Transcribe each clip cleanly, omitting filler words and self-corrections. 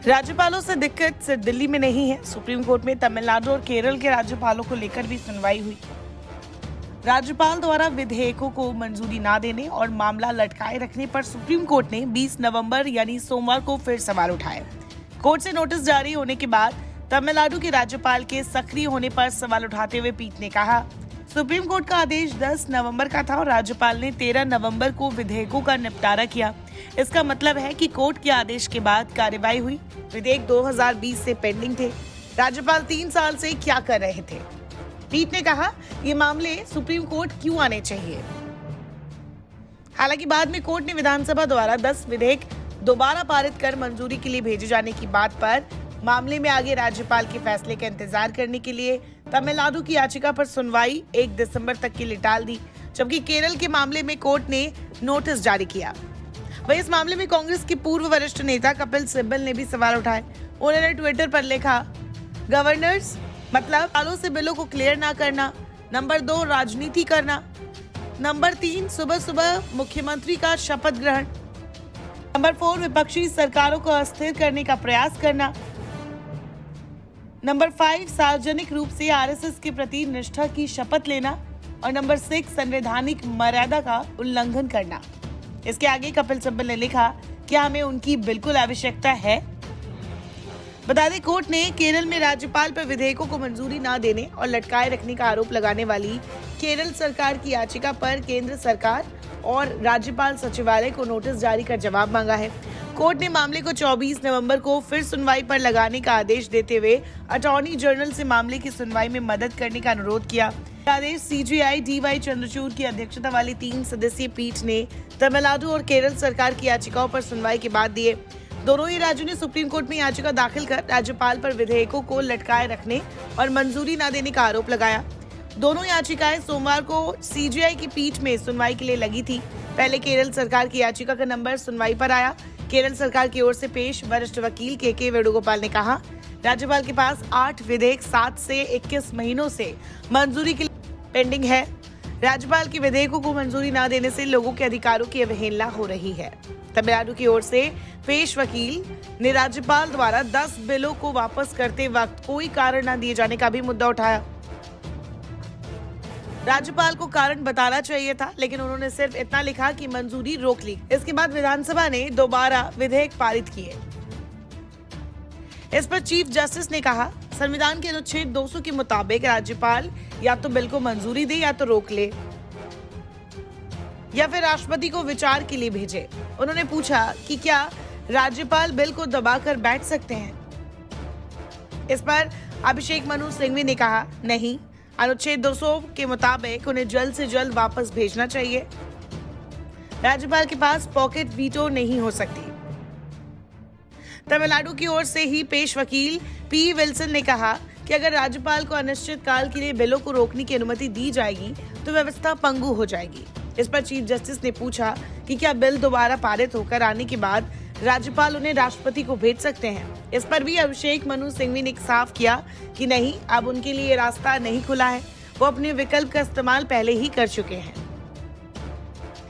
राज्यपालों से दिक्कत सिर्फ दिल्ली में नहीं है। सुप्रीम कोर्ट में तमिलनाडु और केरल के राज्यपालों को लेकर भी सुनवाई हुई। राज्यपाल द्वारा विधेयकों को मंजूरी न देने और मामला लटकाए रखने पर सुप्रीम कोर्ट ने 20 नवंबर यानी सोमवार को फिर सवाल उठाए। कोर्ट से नोटिस जारी होने के बाद तमिलनाडु के राज्यपाल के सक्रिय होने पर सवाल उठाते हुए पीठ ने कहा, सुप्रीम कोर्ट का आदेश 10 नवंबर का था और राज्यपाल ने 13 नवंबर को विधेयकों का निपटारा किया। इसका मतलब है कि कोर्ट के आदेश के बाद कार्रवाई हुई। विधेयक 2020 से पेंडिंग थे। राज्यपाल 3 साल से क्या कर रहे थे? पीठ ने कहा, ये मामले सुप्रीम कोर्ट क्यों आने चाहिए? हालांकि बाद में कोर्ट ने विधानसभा द्वारा 10 विधेयक दोबारा पारित कर मंजूरी के लिए भेजे जाने की बात पर मामले में आगे राज्यपाल के फैसले का इंतजार करने के लिए तमिलनाडु की याचिका पर सुनवाई 1 दिसंबर तक के लिए टाल दी, जबकि केरल के मामले में कोर्ट ने नोटिस जारी किया। वहीं इस मामले में कांग्रेस के पूर्व वरिष्ठ नेता कपिल सिब्बल ने भी सवाल उठाए। उन्होंने ट्विटर पर लिखा, गवर्नर्स मतलब सालों से बिलों को क्लियर ना करना, नंबर 2 राजनीति करना, नंबर 3 सुबह सुबह मुख्यमंत्री का शपथ ग्रहण, नंबर 4 विपक्षी सरकारों को अस्थिर करने का प्रयास करना, नंबर 5 सार्वजनिक रूप से आरएसएस के प्रति निष्ठा की शपथ लेना और नंबर 6 संवैधानिक मर्यादा का उल्लंघन करना। इसके आगे कपिल सिब्बल ने लिखा, क्या हमें उनकी बिल्कुल आवश्यकता है? बता दें, कोर्ट ने केरल में राज्यपाल पर विधेयकों को मंजूरी न देने और लटकाए रखने का आरोप लगाने वाली केरल सरकार की याचिका पर केंद्र सरकार और राज्यपाल सचिवालय को नोटिस जारी कर जवाब मांगा है। कोर्ट ने मामले को 24 नवंबर को फिर सुनवाई पर लगाने का आदेश देते हुए अटॉर्नी जनरल से मामले की सुनवाई में मदद करने का अनुरोध किया। आदेश सीजेआई डीवाई चंद्रचूड़ की अध्यक्षता वाली 3 सदस्यीय पीठ ने तमिलनाडु और केरल सरकार की याचिकाओं पर सुनवाई के बाद दिए। दोनों ही राज्यों ने सुप्रीम कोर्ट में याचिका दाखिल कर राज्यपाल पर विधेयकों को लटकाए रखने और मंजूरी न देने का आरोप लगाया। दोनों याचिकाएं सोमवार को सीजेआई की पीठ में सुनवाई के लिए लगी थी। पहले केरल सरकार की याचिका का नंबर सुनवाई पर आया। केरल सरकार की ओर से पेश वरिष्ठ वकील के वेणुगोपाल ने कहा, राज्यपाल के पास 8 विधेयक 7 से 21 महीनों से मंजूरी के लिए पेंडिंग है। राज्यपाल के विधेयकों को मंजूरी न देने से लोगों के अधिकारों की अवहेलना हो रही है। तमिलनाडु की ओर से पेश वकील ने राज्यपाल द्वारा 10 बिलों को वापस करते वक्त कोई कारण न दिए जाने का भी मुद्दा उठाया। राज्यपाल को कारण बताना चाहिए था, लेकिन उन्होंने सिर्फ इतना लिखा कि मंजूरी रोक ली। इसके बाद विधानसभा ने दोबारा विधेयक पारित किए। इस पर चीफ जस्टिस ने कहा, संविधान के अनुच्छेद 200 के मुताबिक राज्यपाल या तो बिल को मंजूरी दे या तो रोक ले या फिर राष्ट्रपति को विचार के लिए भेजे। उन्होंने पूछा कि क्या राज्यपाल बिल को दबाकर बैठ सकते हैं? इस पर अभिषेक मनु सिंघवी ने कहा, नहीं, अनुच्छेद 200 के मुताबिक उन्हें जल्द से जल्द वापस भेजना चाहिए। राज्यपाल के पास पॉकेट वीटो नहीं हो सकती। तमिलनाडु की ओर से ही पेश वकील पी विल्सन ने कहा कि अगर राज्यपाल को अनिश्चित काल के लिए बिलों को रोकने की अनुमति दी जाएगी तो व्यवस्था पंगु हो जाएगी। इस पर चीफ जस्टिस ने पूछा कि क्या बिल दोबारा पारित होकर आने के बाद राज्यपाल उन्हें राष्ट्रपति को भेज सकते हैं? इस पर भी अभिषेक मनु सिंघवी ने साफ किया कि नहीं, अब उनके लिए रास्ता नहीं खुला है। वो अपने विकल्प का इस्तेमाल पहले ही कर चुके हैं।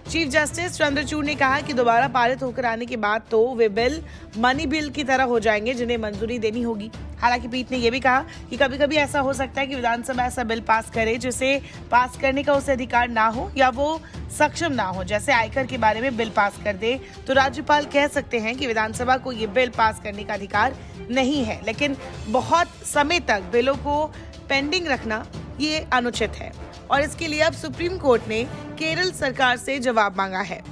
चीफ जस्टिस चंद्रचूड़ ने कहा कि दोबारा पारित होकर आने के बाद तो वे बिल मनी बिल की तरह हो जाएंगे जिन्हें मंजूरी देनी होगी। हालांकि पीठ ने यह भी कहा कि कभी कभी ऐसा हो सकता है कि विधानसभा ऐसा बिल पास करे जिसे पास करने का उसे अधिकार ना हो या वो सक्षम ना हो। जैसे आयकर के बारे में बिल पास कर दे तो राज्यपाल कह सकते हैं कि विधानसभा को ये बिल पास करने का अधिकार नहीं है, लेकिन बहुत समय तक बिलों को पेंडिंग रखना ये अनुचित है और इसके लिए अब सुप्रीम कोर्ट ने केरल सरकार से जवाब मांगा है।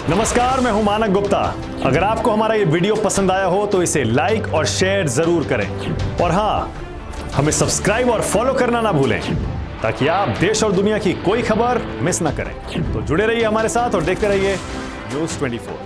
नमस्कार, मैं हूं मानक गुप्ता। अगर आपको हमारा ये वीडियो पसंद आया हो तो इसे लाइक और शेयर जरूर करें और हाँ, हमें सब्सक्राइब और फॉलो करना ना भूलें ताकि आप देश और दुनिया की कोई खबर मिस ना करें। तो जुड़े रहिए हमारे साथ और देखते रहिए न्यूज़ 24।